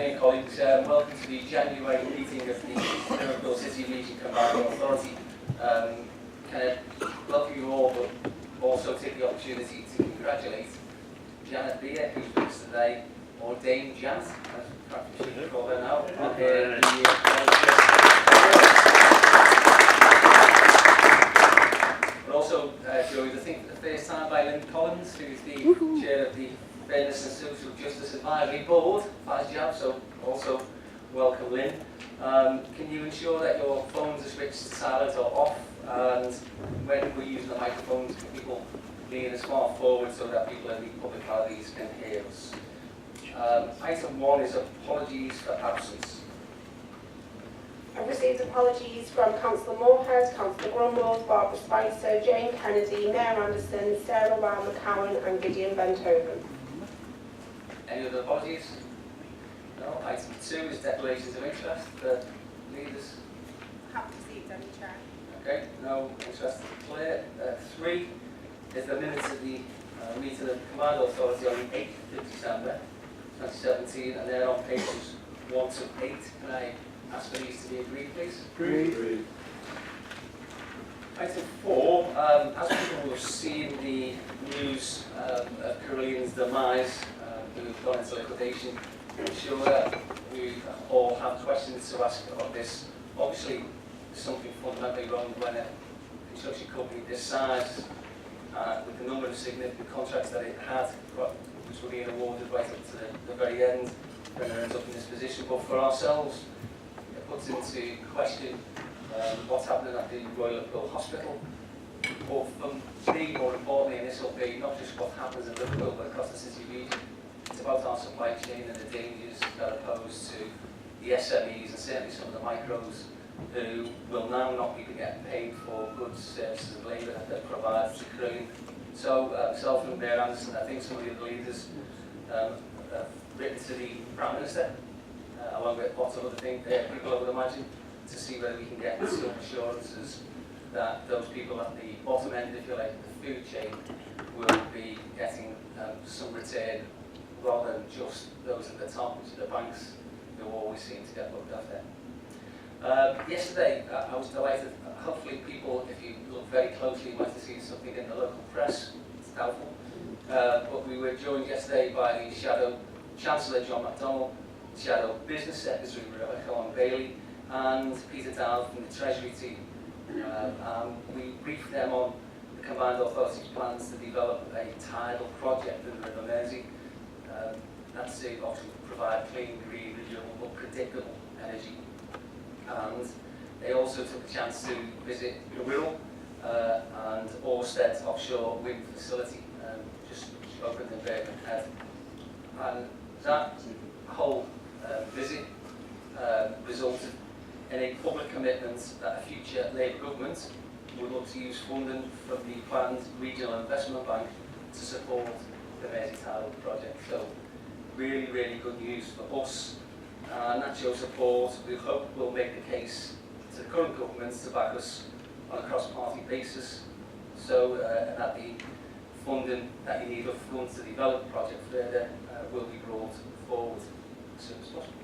afternoon, colleagues. Welcome to the January meeting of the Liverpool City Region Combined Authority. Can I welcome you all, but also take the opportunity to congratulate Janet Beer, who's with us today, or Dame Janet, as perhaps we should call her now. But also joined, I think, for the first time by Lynn Collins, who's the chair of the Fairness and Social Justice Advisory Board, FASJAB, so also welcome, Lynn. Can you ensure that your phones are switched to silent or off, and when we're using the microphones, can people lean as far forward so that people in the public galleries can hear us? Item 1 is apologies for absence. I've received apologies from Councillor Moorhead, Councillor Grumwald, Barbara Spicer, Jane Kennedy, Mayor Anderson, Sarah Ryle McCowan and Gideon Benthoven. Any other apologies? No. Item 2 is declarations of interest. The leaders? I haven't received any, Chair. Okay, no interest clear. 3 is the minutes of the meeting of the Combined Authority on the 8th of December 2017, and they're on pages 1 to 8. Can I ask for these to be agreed, please? Agreed. Item 4, as people will have seen the news of Carillion's demise, who've gone into liquidation, I'm sure that we all have questions to ask about this. Obviously, there's something fundamentally wrong when a construction company this size, with the number of significant contracts that it had, which were being awarded right up to the very end, when it ends up in this position. But for ourselves, it puts into question what's happening at the Royal Liverpool Hospital. But for me, more importantly, and this will be not just what happens in Liverpool, but across the city region, it's about our supply chain and the dangers that are posed to the SMEs and certainly some of the micros who will now not be getting paid for goods, services and labour that they're provided to Carillion. So, myself and Mayor Anderson, I think some of the other leaders have written to the Prime Minister, along with lots of other things, people I would imagine, to see whether we can get some assurances that those people at the bottom end, if you like, the food chain, will be getting some return, rather than just those at the top, which are the banks, who always seem to get looked after. Yesterday, I was delighted. Hopefully people, if you look very closely, might have seen something in the local press. It's doubtful. But we were joined yesterday by the Shadow Chancellor, John MacDonald, Shadow Business Secretary, Rebecca Long-Bailey, and Peter Dow from the Treasury team. We briefed them on the Combined Authority's plans to develop a tidal project in the River Mersey. That's to obviously provide clean, green, renewable, but predictable energy. And they also took a chance to visit the Wirral and Orsted offshore wind facility, just opened in Birkenhead. And that whole visit resulted in a public commitment that a future Labour government would look to use funding from the planned Regional Investment Bank to support the Mersey Tidal project. So really, really good news for us. And that shows support, we hope, will make the case to the current government to back us on a cross-party basis, so that the funding that you need up front to develop the project further will be brought forward as soon as possible.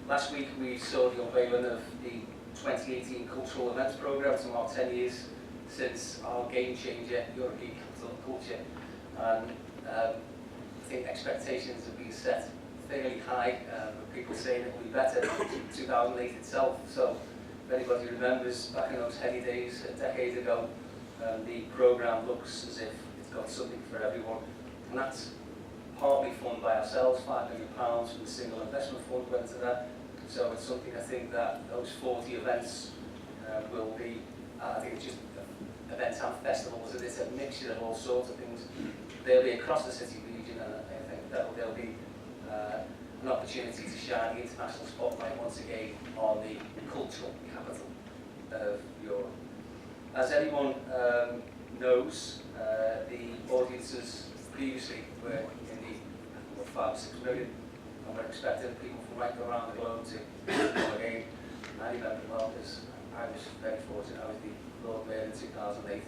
Last week we saw the unveiling of the 2018 Cultural Events Programme to mark 10 years since our game changer, European Capital of Culture. And I think expectations have been set fairly high, with people saying it will be better than 2008 itself. So if anybody remembers back in those heady days a decade ago, the programme looks as if it's got something for everyone. And that's partly funded by ourselves, £5 million from the Single Investment Fund went to that. So it's something I think that those 40 events will be, I think it's just events and festivals, and it's a mixture of all sorts of things. They'll be across the city region, and I think that there'll be an opportunity to shine the international spotlight once again on the cultural capital of Europe. As anyone knows, the audiences previously were in the 5 or 6 million, and we're expecting people from right around the globe to come again. I remember well because I was very fortunate. I was the Lord Mayor in 2008,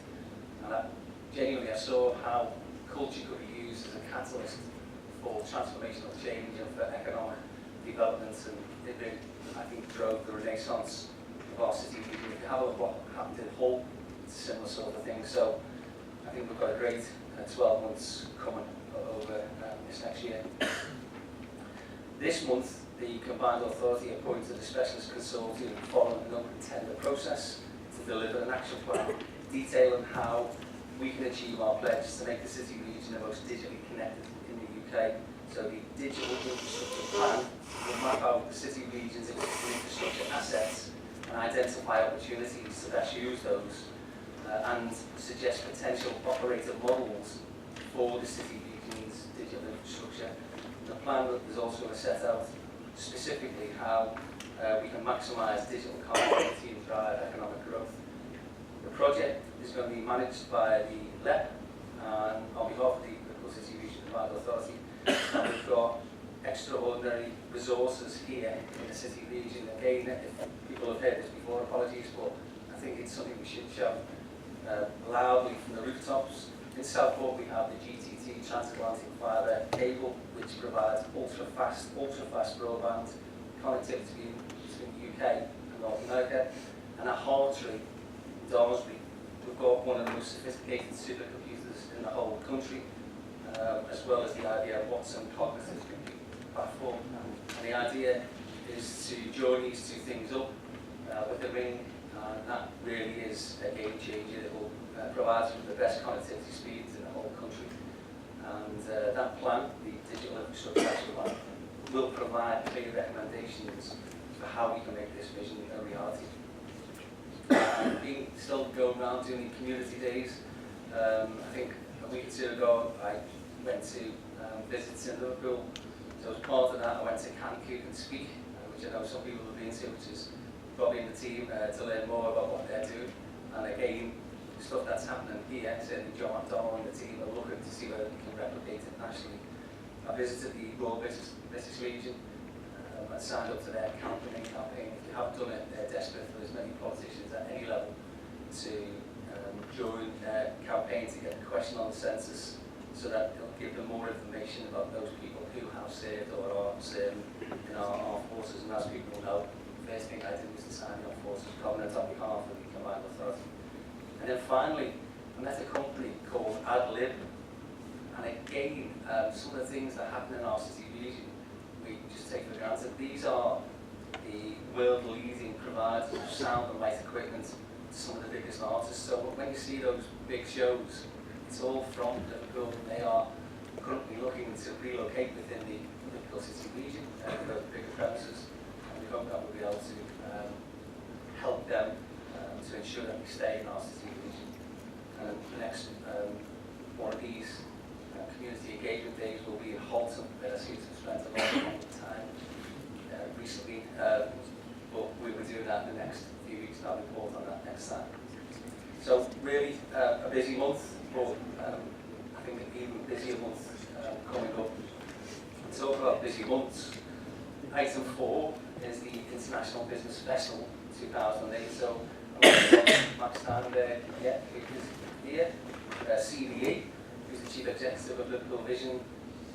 and genuinely I saw how culture could be used as a catalyst for transformational change and for economic developments, and it really, I think, drove the renaissance of our city region. If you have a look what happened in Hull, it's a similar sort of thing. So I think we've got a great 12 months coming over this next year. This month, the Combined Authority appointed a specialist consortium following an open tender process to deliver an action plan detailing how we can achieve our pledges to make the city region the most digitally connected in the UK. So the digital infrastructure plan will map out the city region's existing infrastructure assets and identify opportunities to best use those and suggest potential operator models for the city region's digital infrastructure. The plan is also going to set out specifically how we can maximise digital connectivity and drive economic growth. The project is going to be managed by the LEP and on behalf of the Liverpool City Region Combined Authority. And we've got extraordinary resources here in the city region. Again, if people have heard this before, apologies, but I think it's something we should shout loudly from the rooftops. In Southport we have the GTT transatlantic fibre cable, which provides ultra-fast broadband connectivity between the UK and North America. And at Hartree, Darmsbury, we've got one of the most sophisticated supercomputers in the whole country, as well as the IBM Watson cognitive computing platform. And the idea is to join these two things up with the ring, and that really is a game changer. It will provide some of the best connectivity speeds in the whole country. And that plan, the Digital Infrastructure Action Plan, will provide clear recommendations for how we can make this vision a reality. Being still going around doing the community days, I think a week or two ago I went to visits in Liverpool. So as part of that I went to Cancun and speak, which I know some people have been to, which is probably in the team to learn more about what they're doing. And again, stuff that's happening here, certainly John McDonald and the team are looking to see whether we can replicate it nationally. I visited the Raw Business Region. I signed up to their campaign. If you haven't done it, they're desperate for as many politicians at any level to join their campaign to get the question on the census, so that it'll give them more information about those people who have served or are serving in our armed forces. And as people know, the first thing I did was to sign the armed forces covenant on behalf of the Combined Authority. And then finally, I met a company called AdLib. And again, some of the things that happen in our city region, we just take for granted. These are the world-leading providers of sound and light equipment to some of the biggest artists. So when you see those big shows, it's all from Liverpool, and they are currently looking to relocate within the Liverpool City region to those bigger premises. And we hope that we'll be able to help them to ensure that we stay in our city region. And the next one of these community engagement days will be in Halton, where I seem to have spent a lot of time recently, but we will do that in the next few weeks, and I'll report on that next time. So really a busy month, but I think an even busier month coming up. To talk about busy months, item 4 is the International Business Festival 2008. So Max Steinberg, who is here, CVE, who's the Chief Executive of Liverpool Vision,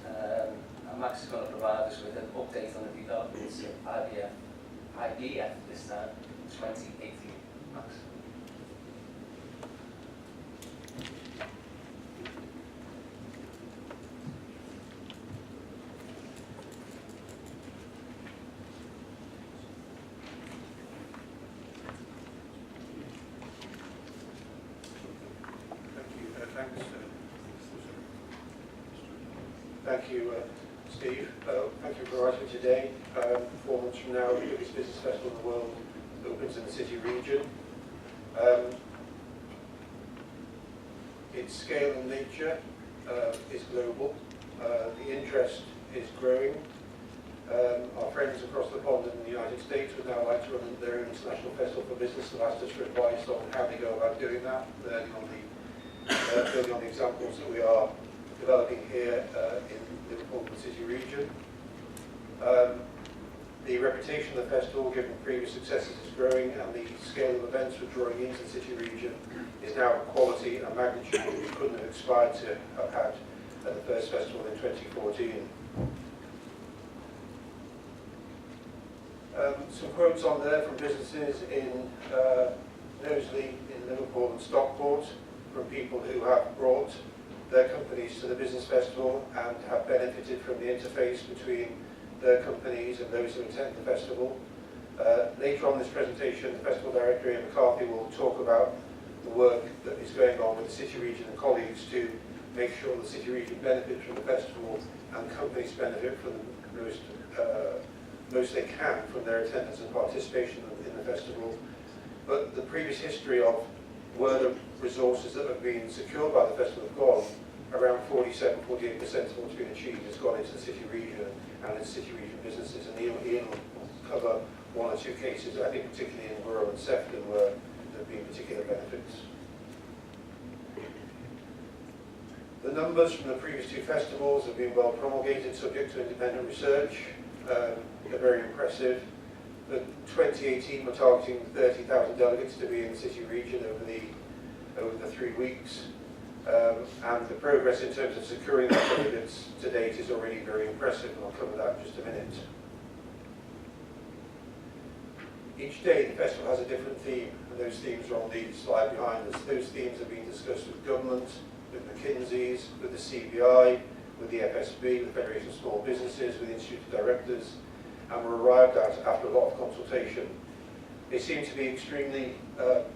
and Max is going to provide us with an update on the developments of IBF this time, 2018. Max. Thank you, Steve. Thank you for writing today. 4 months from now, the biggest business festival in the world opens in the city region. Its scale and nature is global. The interest is growing. Our friends across the pond in the United States would now like to run their own international festival for business and asked us for advice on how they go about doing that, building on the examples that we are developing here in Liverpool and the city region. The reputation of the festival, given previous successes, is growing, and the scale of events we're drawing into the city region is now of quality and magnitude that we couldn't have aspired to have had at the first festival in 2014. Some quotes on there from businesses in Knowsley, in Liverpool and Stockport, from people who have brought their companies to the business festival and have benefited from the interface between their companies and those who attend the festival. Later on in this presentation, the Festival Director, Ian McCarthy, will talk about the work that is going on with the City Region and colleagues to make sure the City Region benefits from the festival and companies benefit from the most they can from their attendance and participation in the festival. But the previous history of where the resources that have been secured by the festival have gone, around 47-48% of what's been achieved has gone into the City Region and its City Region businesses, and Ian will cover one or two cases, I think particularly in Wirral and Sefton, where there have been particular benefits. The numbers from the previous two festivals have been well promulgated, subject to independent research. They're very impressive. The 2018 we're targeting 30,000 delegates to be in the City Region over the 3 weeks. And the progress in terms of securing the delegates to date is already very impressive, and I'll cover that in just a minute. Each day the festival has a different theme, and those themes are on the slide behind us. Those themes have been discussed with government, with McKinsey's, with the CBI, with the FSB, the Federation of Small Businesses, with the Institute of Directors, and were arrived at after a lot of consultation. They seem to be extremely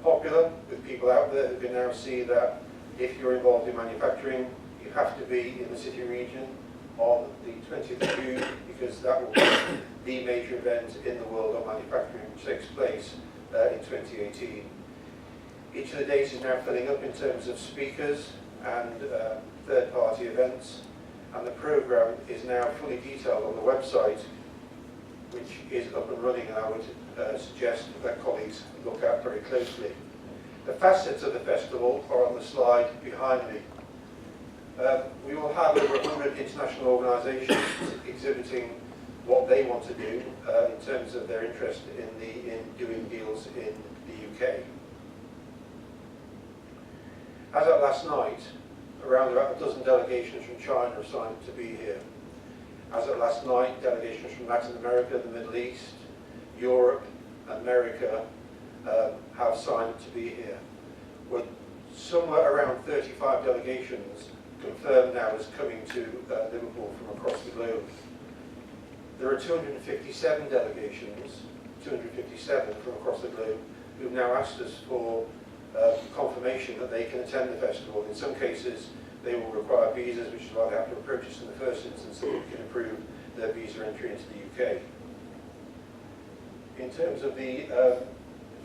popular with people out there who can now see that if you're involved in manufacturing, you have to be in the City Region on the 20th of June, because that will be the major event in the world on manufacturing, which takes place in 2018. Each of the days is now filling up in terms of speakers and third-party events, and the programme is now fully detailed on the website, which is up and running, and I would suggest that colleagues look at very closely. The facets of the festival are on the slide behind me. We will have over 100 international organisations exhibiting what they want to do in terms of their interest in doing deals in the UK. As at last night, around about a dozen delegations from China have signed up to be here. As of last night, delegations from Latin America, the Middle East, Europe, America have signed up to be here. We're somewhere around 35 delegations confirmed now as coming to Liverpool from across the globe. There are 257 delegations, 257 from across the globe, who've now asked us for confirmation that they can attend the festival. In some cases, they will require visas, which is why they have to approach us in the first instance so that we can approve their visa entry into the UK. In terms of the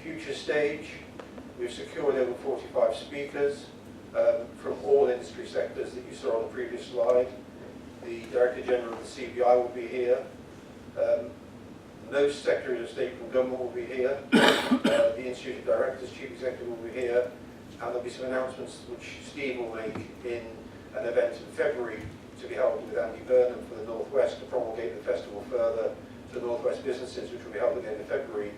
future stage, we've secured over 45 speakers from all industry sectors that you saw on the previous slide. The Director General of the CBI will be here. Most Secretaries of State from government will be here. The Institute of Directors, Chief Executive will be here. And there'll be some announcements which Steve will make in an event in February to be held with Andy Burnham for the North West to promulgate the festival further to North West businesses, which will be held again in February,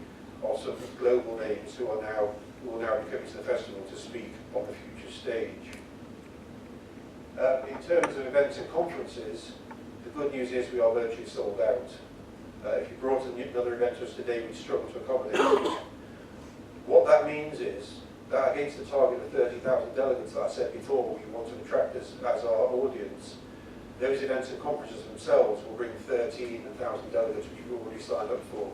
of some global names who will now be coming to the festival to speak on the future stage. In terms of events and conferences, the good news is we are virtually sold out. If you brought another event to us today, we'd struggle to accommodate you. What that means is that against the target of 30,000 delegates that I said before we want to attract as our audience, those events and conferences themselves will bring 13,000 delegates, which we've already signed up for.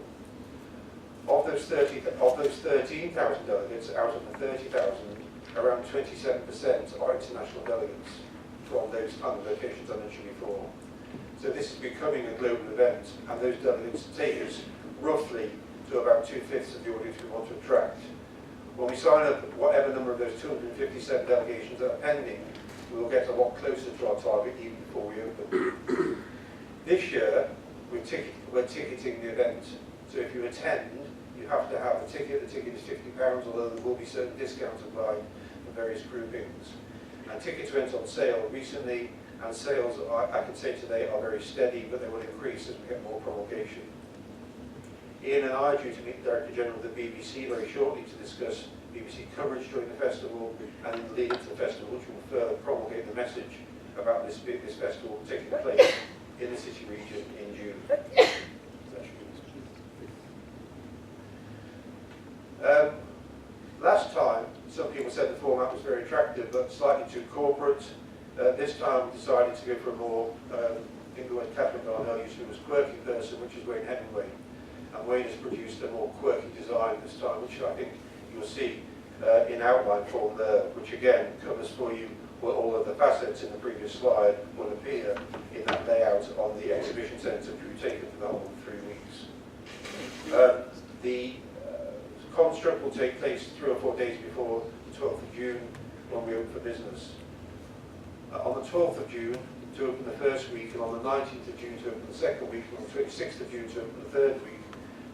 Of those 13,000 delegates, out of the 30,000, around 27% are international delegates from those kind of locations I mentioned before. So this is becoming a global event, and those delegates take us roughly to about 2/5 of the audience we want to attract. When we sign up whatever number of those 257 delegations that are pending, we will get a lot closer to our target even before we open. This year, we're ticketing the event. So if you attend, you have to have a ticket. The ticket is £50, although there will be certain discounts applied for various groupings. And tickets went on sale recently, and sales, I can say today, are very steady, but they will increase as we get more promulgation. Ian and I are due to meet the Director General of the BBC very shortly to discuss BBC coverage during the festival and in the lead up to the festival, which will further promulgate the message about this festival taking place in the City Region in June. very attractive, but slightly too corporate. This time we decided to go for a more, I think the word Catherine Darnell used, was quirky person, which is Wayne Hemingway. And Wayne has produced a more quirky design this time, which I think you'll see in outline form there, which again covers for you what all of the facets in the previous slide will appear in that layout on the exhibition centre which we've taken for the whole 3 weeks. The construct will take place 3 or 4 days before the 12th of June when we open for business. On the 12th of June to open the first week, and on the 19th of June to open the second week, and on the 26th of June to open the third week,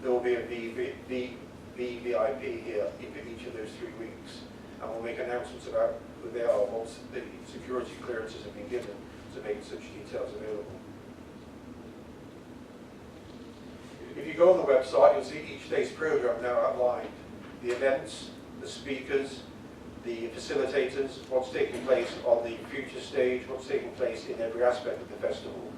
there will be a VVIP here in each of those 3 weeks. And we'll make announcements about who they are once the security clearances have been given to make such details available. If you go on the website, you'll see each day's programme now outlined. The events, the speakers, the facilitators, what's taking place on the future stage, what's taking place in every aspect of the festival.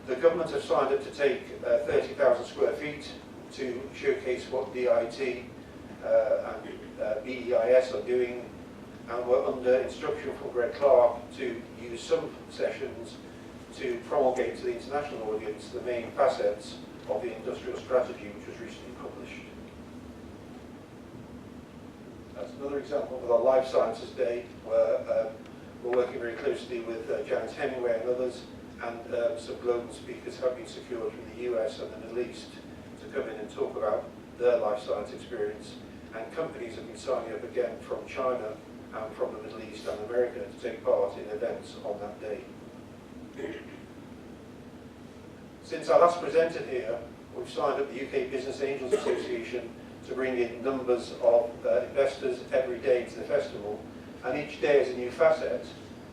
The government have signed up to take 30,000 square feet to showcase what DIT and BEIS are doing, and we're under instruction from Greg Clark to use some sessions to promulgate to the international audience the main facets of the industrial strategy which was recently published. That's another example of our Life Sciences Day, where we're working very closely with Janet Hemingway and others, and some global speakers have been secured from the US and the Middle East to come in and talk about their life science experience, and companies have been signing up again from China and from the Middle East and America to take part in events on that day. Since I last presented here, we've signed up the UK Business Angels Association to bring in numbers of investors every day to the festival, and each day is a new facet.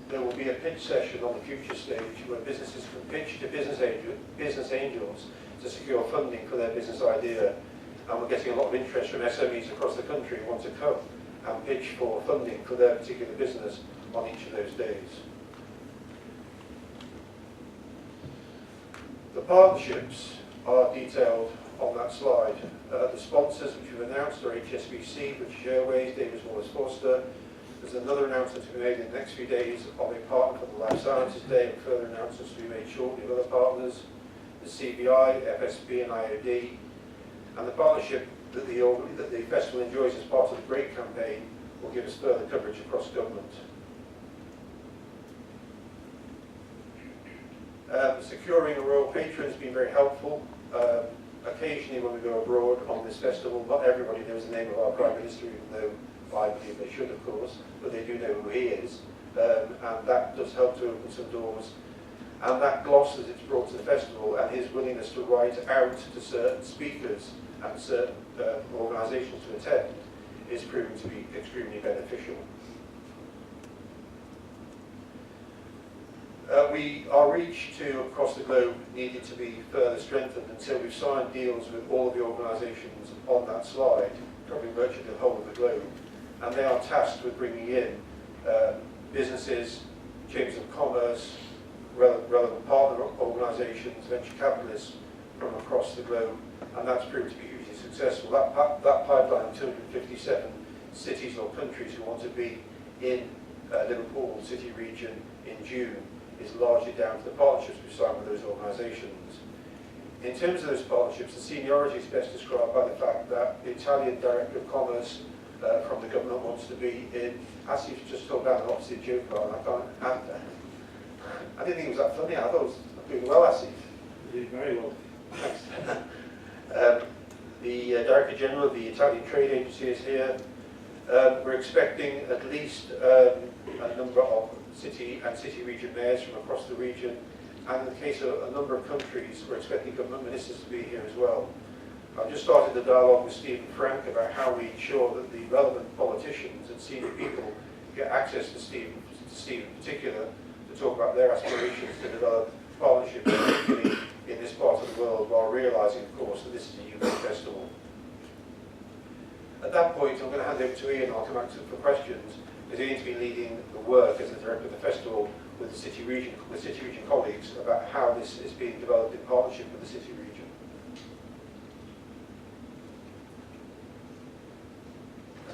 There will be a pitch session on the future stage where businesses can pitch to business angels to secure funding for their business idea, and we're getting a lot of interest from SMEs across the country who want to come and pitch for funding for their particular business on each of those days. The partnerships are detailed on that slide. The sponsors which we've announced are HSBC, British Airways, Davis Wallace Foster. There's another announcement to be made in the next few days of a partner for the Life Sciences Day, and further announcements to be made shortly of other partners. The CBI, FSB and IOD, and the partnership that the festival enjoys as part of the GREAT campaign will give us further coverage across government. Securing a royal patron has been very helpful. Occasionally when we go abroad on this festival, not everybody knows the name of our Prime Minister, even though I believe they should, of course, but they do know who he is, and that does help to open some doors. And that gloss that it's brought to the festival, and his willingness to write out to certain speakers and certain organisations to attend, is proving to be extremely beneficial. Our reach to across the globe needed to be further strengthened, and so we've signed deals with all of the organisations on that slide, covering virtually the whole of the globe, and they are tasked with bringing in businesses, chambers of commerce, relevant partner organisations, venture capitalists from across the globe, and that's proved to be hugely successful. That pipeline of 257 cities or countries who want to be in Liverpool city region in June is largely down to the partnerships we've signed with those organisations. In terms of those partnerships, the seniority is best described by the fact that the Italian Director of Commerce from the government wants to be in. Asif just told down an opposite joke about, and I can't add that. I didn't think it was that funny. I thought it was doing well, Asif. You did very well. Thanks. The Director General of the Italian Trade Agency is here. We're expecting at least a number of city and city region mayors from across the region, and in the case of a number of countries, we're expecting government ministers to be here as well. I've just started the dialogue with Stephen Frank about how we ensure that the relevant politicians and senior people get access to Steve in particular, to talk about their aspirations to develop partnerships, particularly in this part of the world, while realising, of course, that this is a UK festival. At that point, I'm going to hand over to Ian. I'll come back to for questions, because Ian's been leading the work as the director of the festival with the city region colleagues about how this is being developed in partnership with the city region.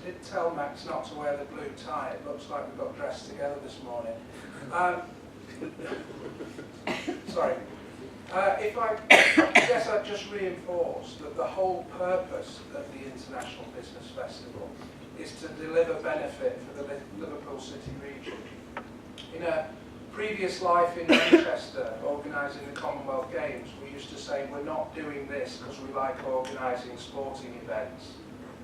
did tell Max not to wear the blue tie. It looks like we got dressed together this morning. Sorry. I guess I'd just reinforce that the whole purpose of the International Business Festival is to deliver benefit for the Liverpool City region. In a previous life in Manchester, organising the Commonwealth Games, we used to say we're not doing this because we like organising sporting events.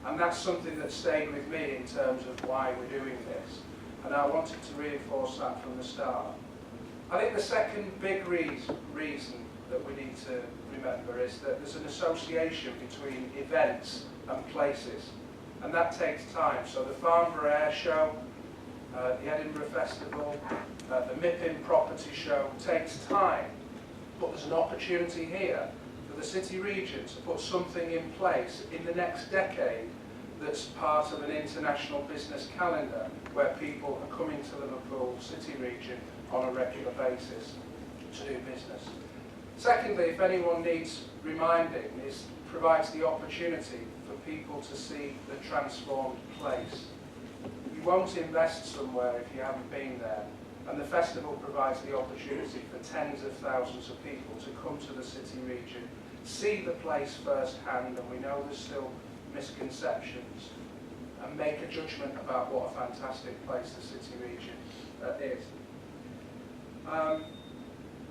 And that's something that stayed with me in terms of why we're doing this. And I wanted to reinforce that from the start. I think the second big reason that we need to remember is that there's an association between events and places. And that takes time. So the Farnborough Air Show, the Edinburgh Festival, the MIPIM Property Show takes time. But there's an opportunity here for the city region to put something in place in the next decade that's part of an international business calendar where people are coming to Liverpool City region on a regular basis to do business. Secondly, if anyone needs reminding, it provides the opportunity for people to see the transformed place. You won't invest somewhere if you haven't been there, and the festival provides the opportunity for tens of thousands of people to come to the city region, see the place firsthand, and we know there's still misconceptions, and make a judgment about what a fantastic place the city region is.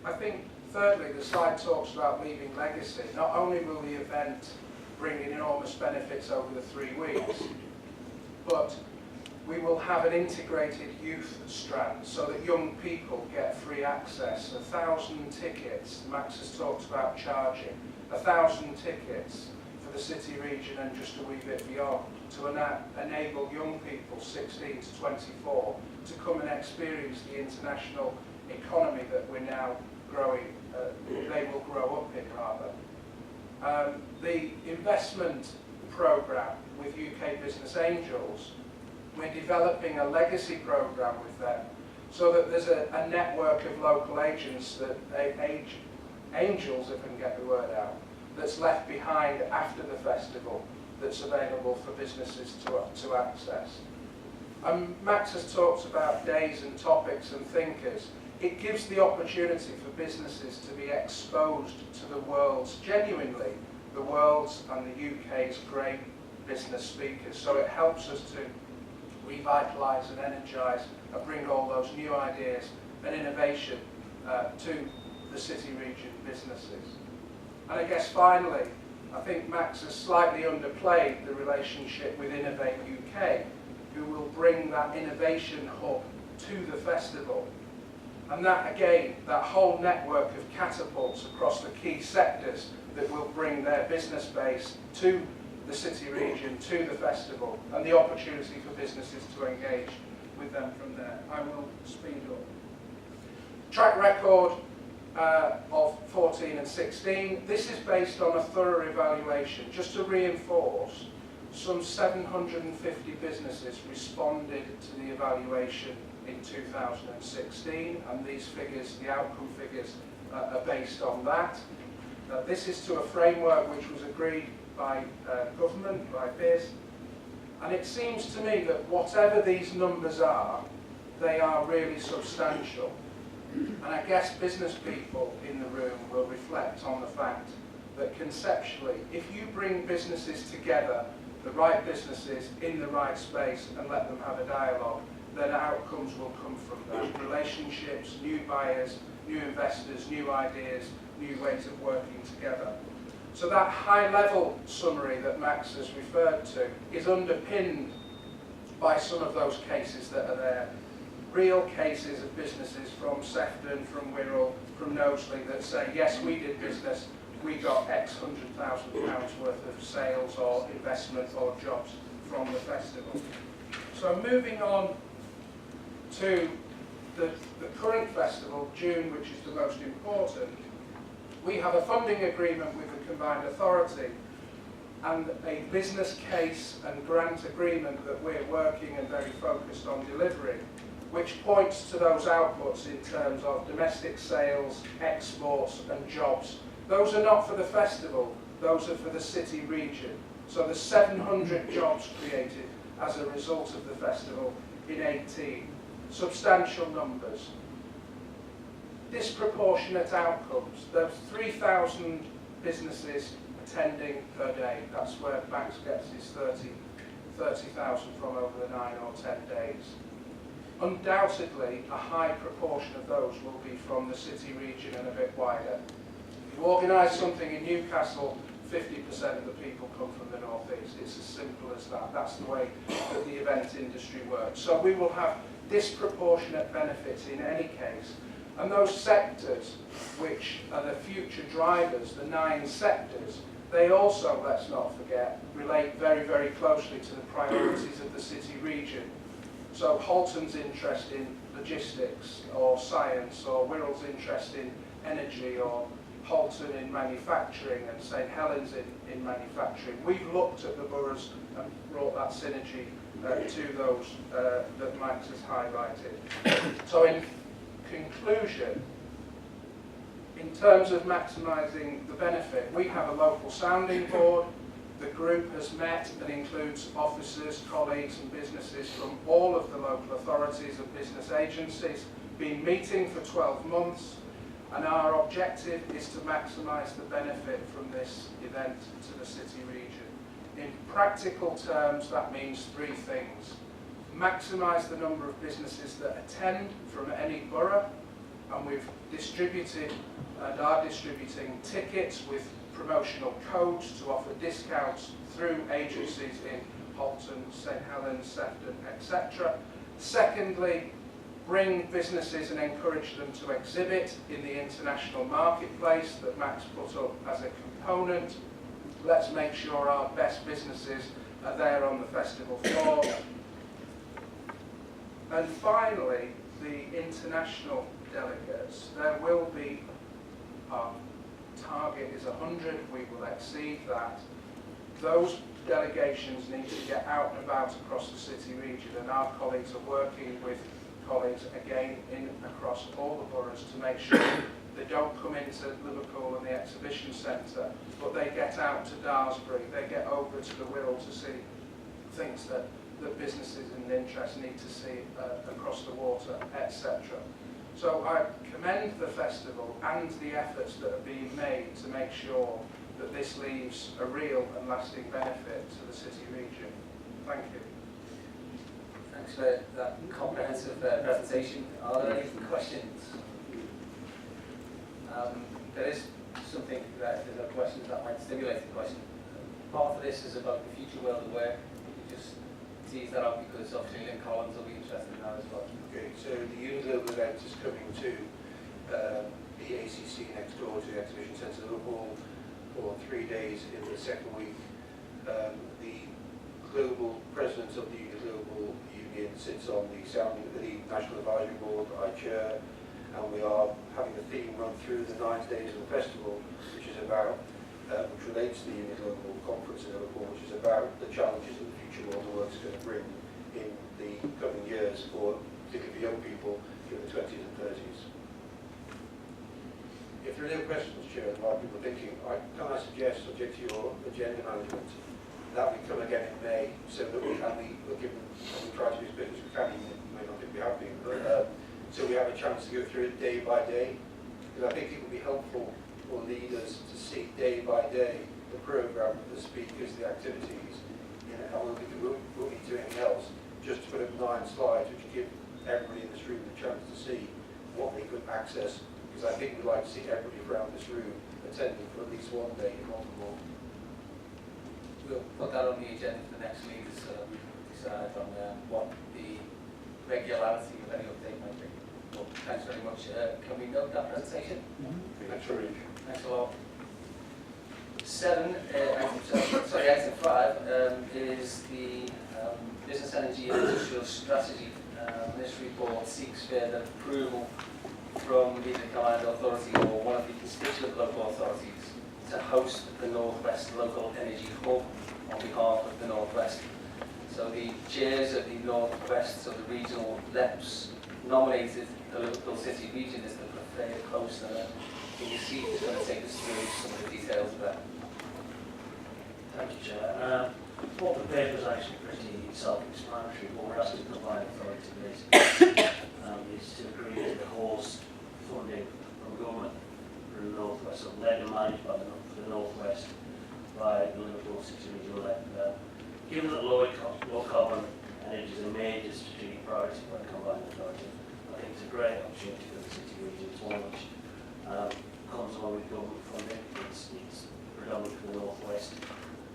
I think, thirdly, the slide talks about leaving legacy. Not only will the event bring enormous benefits over the 3 weeks, but we will have an integrated youth strand so that young people get free access. 1,000 tickets, Max has talked about charging, 1,000 tickets for the city region and just a wee bit beyond to enable young people 16 to 24 to come and experience the international economy that we're now growing, they will grow up in rather. The investment programme with UK Business Angels, we're developing a legacy programme with them so that there's a network of local agents, that angels, if I can get the word out, that's left behind after the festival that's available for businesses to access. Max has talked about days and topics and thinkers. It gives the opportunity for businesses to be exposed to the world's, genuinely, the world's and the UK's great business speakers. So it helps us to revitalise and energise and bring all those new ideas and innovation to the city region businesses. And I guess finally, I think Max has slightly underplayed the relationship with Innovate UK, who will bring that innovation hub to the festival. And that, again, that whole network of catapults across the key sectors that will bring their business base to the city region, to the festival, and the opportunity for businesses to engage with them from there. I will speed up. Track record of 14 and 16. This is based on a thorough evaluation. Just to reinforce, some 750 businesses responded to the evaluation in 2016, and these figures, the outcome figures, are based on that. This is to a framework which was agreed by government, by BIS, and it seems to me that whatever these numbers are, they are really substantial. And I guess business people in the room will reflect on the fact that conceptually, if you bring businesses together, the right businesses in the right space, and let them have a dialogue, then outcomes will come from that. Relationships, new buyers, new investors, new ideas, new ways of working together. So that high-level summary that Max has referred to is underpinned by some of those cases that are there. Real cases of businesses from Sefton, from Wirral, from Knowsley that say, yes, we did business, we got X £100,000 worth of sales or investment or jobs from the festival. So moving on to the current festival, June, which is the most important, we have a funding agreement with the Combined Authority and a business case and grant agreement that we're working and very focused on delivering, which points to those outputs in terms of domestic sales, exports and jobs. Those are not for the festival, those are for the city region. So there's 700 jobs created as a result of the festival in 18. Substantial numbers. Disproportionate outcomes. There's 3,000 businesses attending per day. That's where Max gets his 30,000 from over the 9 or 10 days. Undoubtedly, a high proportion of those will be from the city region and a bit wider. If you organise something in Newcastle, 50% of the people come from the northeast. It's as simple as that. That's the way that the event industry works. So we will have disproportionate benefits in any case. And those sectors, which are the future drivers, the 9 sectors, they also, let's not forget, relate very, very closely to the priorities of the city region. So Halton's interest in logistics or science, or Wirral's interest in energy, or Halton in manufacturing and St Helens in manufacturing. We've looked at the boroughs and brought that synergy to those that Max has highlighted. So in conclusion, in terms of maximising the benefit, we have a local sounding board. The group has met and includes officers, colleagues and businesses from all of the local authorities and business agencies, been meeting for 12 months, and our objective is to maximise the benefit from this event to the city region. In practical terms, that means 3 things. Maximise the number of businesses that attend from any borough, and we've distributed and are distributing tickets with promotional codes to offer discounts through agencies in Halton, St Helens, Sefton, etc. Secondly, bring businesses and encourage them to exhibit in the international marketplace that Max put up as a component. Let's make sure our best businesses are there on the festival floor. And finally, the international delegates. There will be, our target is 100, we will exceed that. Those delegations need to get out and about across the city region, and our colleagues are working with colleagues again across all the boroughs to make sure they don't come into Liverpool and the exhibition centre, but they get out to Daresbury, they get over to the Wirral to see things that businesses and interests need to see across the water, etc. So I commend the festival and the efforts that are being made to make sure that this leaves a real and lasting benefit to the city region. Thank you. Thanks for that comprehensive presentation. Are there any questions? There is something that there's a question that might stimulate the question. Part of this is about the future world of work. You just tease that out because obviously Lynn Collins will be interested in that as well. Okay, so the Uniglobal event is coming to the ACC next door to the Exhibition Centre Liverpool for 3 days in the second week. The global president of the Uniglobal Union sits on the National Advisory Board that I chair, and we are having a theme run through the 9 days of the festival, which is about, which relates to the Uniglobal Conference in Liverpool, which is about the challenges that the future world of work is going to bring in the coming years, for particularly for young people in the 20s and 30s. If there are no questions, Chair, while people are thinking, can I suggest, subject to your agenda management, that we come again in May, so that we try to be as big as we can, even may not think we have been, but so we have a chance to go through it day by day, because I think it would be helpful for leaders to see day by day the programme, the speakers, the activities, and we'll be doing anything else, just to put up 9 slides which give everybody in this room the chance to see what they could access, because I think we'd like to see everybody around this room attending for at least 1 day, if not more. We'll put that on the agenda for the next leaders decide on what the regularity of any update might be. Well, thanks very much. Can we note that presentation? Thanks very much. Thanks a lot. Item 5 is the Business Energy and Industrial Strategy. This report seeks further approval from the combined authority or one of the constituent local authorities to host the North West Local Energy Hub on behalf of the North West. So the chairs of the North West, so the regional LEPs, nominated the Liverpool City region as the preferred host, and you see is going to take us through some of the details of that. Thank you, Chair. What the paper is actually pretty self-explanatory. What we're asking the combined authority basically is to agree to the host funding from government for the North West, so led and managed by the North West by the Liverpool City Regional Area. Given that low carbon energy is a major strategic priority for the combined authority, I think it's a great opportunity for the city region. It's one which comes along with government funding. It's predominantly for the North West.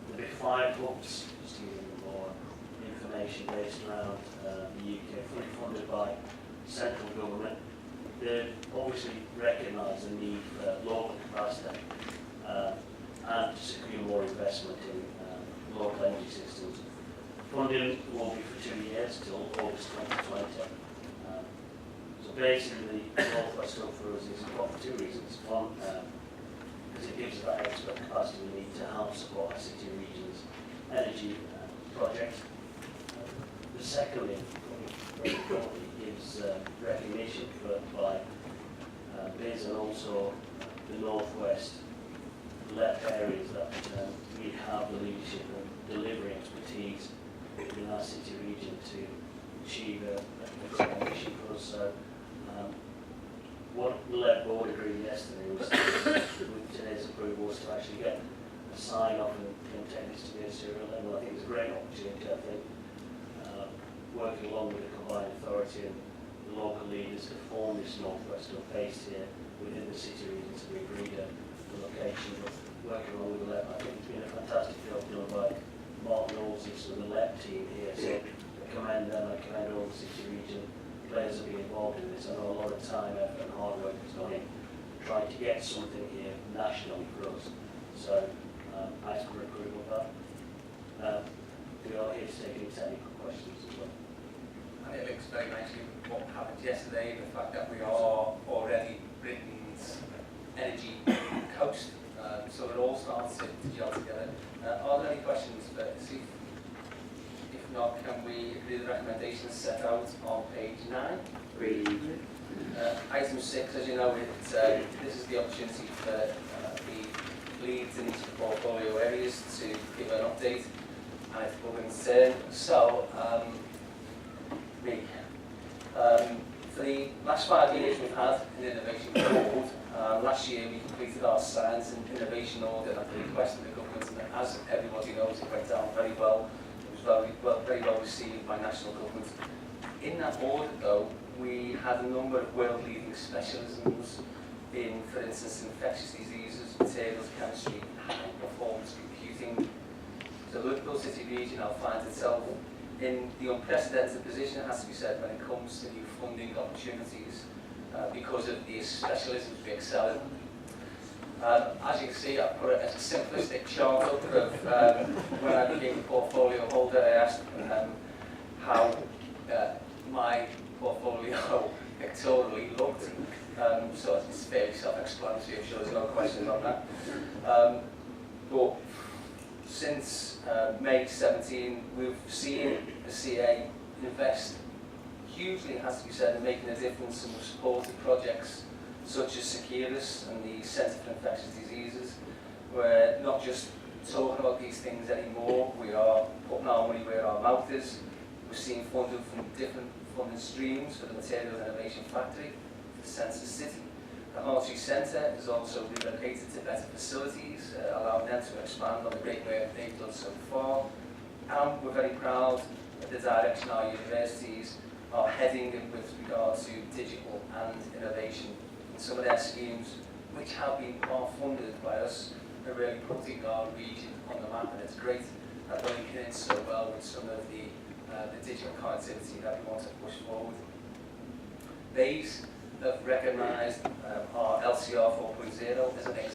There'll be 5 hubs, just to give you more information based around the UK, fully funded by central government. They obviously recognise the need for local capacity and to secure more investment in local energy systems. Funding will be for 2 years till August 2020. So basically, the North West Hub for us is important for 2 reasons. One, because it gives us that extra capacity we need to help support our city and region's energy projects. The secondly, very importantly, gives recognition by BIS and also the North West left areas that we have the leadership and delivery expertise in our city region to achieve a great mission for us. So what the led board agreed yesterday was with today's approval was to actually get a sign off and take this to be a serial level. I think it's a great opportunity. I think working along with the combined authority and the local leaders to form this North West Hub based here within the city region, so we agreed the location, but working along with the LEP. I think it's been a fantastic job done by Mark Knowles and the LEP team here, so I commend them, I commend all the city region players that are involved in this. I know a lot of time, effort and hard work has gone in trying to get something here nationally for us, so I ask for approval of that. We are here to take any technical questions as well. And it links very nicely with what happened yesterday, the fact that we are already Britain's energy coast, so it all starts to gel together. Are there any questions for Steve? If not, can we agree the recommendations set out on page 9? Item 6, as you know, this is the opportunity for the leads in each of the portfolio areas to give an update and if we're concerned. So, me. For the last 5 years we've had an innovation board. Last year we completed our science and innovation audit at the request of the government, and as everybody knows, it went down very well. It was very well received by national government. In that audit though, we had a number of world-leading specialisms in, for instance, infectious diseases, materials chemistry, high-performance computing. So the Liverpool City region now finds itself in the unprecedented position, it has to be said, when it comes to new funding opportunities because of the specialisms we excel in. As you can see, I put it as a simplistic chart up of when I became the portfolio holder. I asked how my portfolio pictorially looked, so it's fairly self-explanatory. I'm sure there's no questions on that. But since May 17, we've seen the CA invest hugely, it has to be said, in making a difference, and we've supported projects such as Securus and the Centre for Infectious Diseases. We're not just talking about these things anymore, we are putting our money where our mouth is. We're seeing funding from different funding streams for the Materials Innovation Factory, the Census City. The Hartree Centre is also relocated to better facilities, allowing them to expand on the great work they've done so far. And we're very proud of the direction our universities are heading with regard to digital and innovation. And some of their schemes, which have been part-funded by us, are really putting our region on the map, and it's great that they're linking in so well with some of the digital connectivity that we want to push forward. These have recognised our LCR 4.0 as an example.